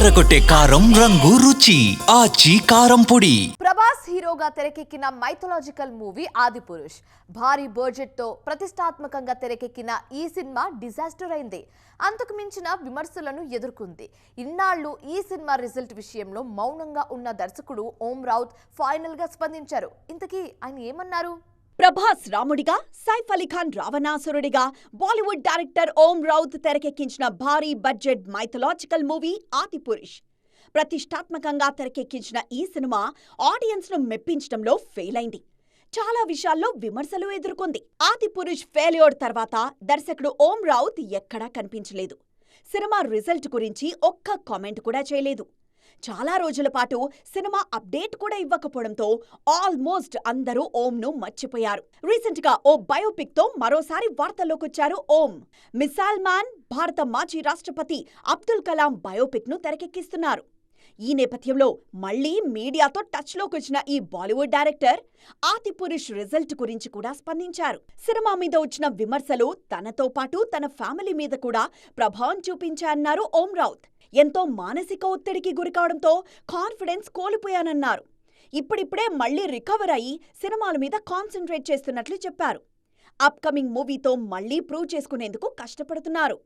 అదరగొట్టే కారం రంగు రుచి ఆచి కారం పొడి. ప్రభాస్ హీరోగా తెరకెక్కిన మైథలాజికల్ మూవీ ఆదిపురుష్ భారీ బడ్జెట్ తో ప్రతిష్టాత్మకంగా తెరకెక్కిన ఈ సినిమా డిజాస్టర్ అయింది. అంతకు మించిన విమర్శలను ఎదుర్కొంది. ఇన్నాళ్లు ఈ సినిమా రిజల్ట్ విషయంలో మౌనంగా ఉన్న దర్శకుడు ఓం రౌత్ ఫైనల్ గా స్పందించారు. ఇంతకీ ఆయన ఏమన్నారు? ప్రభాస్ రాముడిగా, సైఫ్ అలీ ఖాన్ రావణాసురుడిగా బాలీవుడ్ డైరెక్టర్ ఓం రౌత్ తెరకెక్కించిన భారీ బడ్జెట్ మైథలాజికల్ మూవీ ఆదిపురుష్. ప్రతిష్టాత్మకంగా తెరకెక్కించిన ఈ సినిమా ఆడియన్స్ ను మెప్పించడంలో ఫెయిల్ అయింది. చాలా విషయాల్లో విమర్శలు ఎదుర్కొంది. ఆదిపురుష్ ఫెయిల్యూర్ తర్వాత దర్శకుడు ఓం రౌత్ ఎక్కడా కనిపించలేదు. సినిమా రిజల్ట్ గురించి ఒక్క కామెంట్ కూడా చేయలేదు. చాలా రోజుల పాటు సినిమా అప్డేట్ కూడా ఇవ్వకపోవడంతో ఆల్మోస్ట్ అందరూ ఓంను మర్చిపోయారు. రీసెంట్ గా ఓ బయోపిక్ తో మరోసారి వార్తల్లోకొచ్చారు ఓం. మిసైల్ మ్యాన్, భారత మాజీ రాష్ట్రపతి అబ్దుల్ కలాం బయోపిక్ ను తెరకెక్కిస్తున్నారు. ఈ నేపథ్యంలో మళ్లీ మీడియాతో టచ్ లోకొచ్చిన ఈ బాలీవుడ్ డైరెక్టర్ ఆదిపురుష్ రిజల్ట్ గురించి కూడా స్పందించారు. సినిమా మీద వచ్చిన విమర్శలు తనతో పాటు తన ఫ్యామిలీ మీద కూడా ప్రభావం చూపించాయన్నారు ఓం రౌత్. ఎంతో మానసిక ఒత్తిడికి గురికావడంతో కాన్ఫిడెన్స్ కోల్పోయానన్నారు. ఇప్పుడిప్పుడే మళ్లీ రికవర్ అయ్యి సినిమాల మీద కాన్సంట్రేట్ చేస్తున్నట్లు చెప్పారు. అప్కమింగ్ మూవీతో మళ్లీ ప్రూవ్ చేసుకునేందుకు కష్టపడుతున్నారు.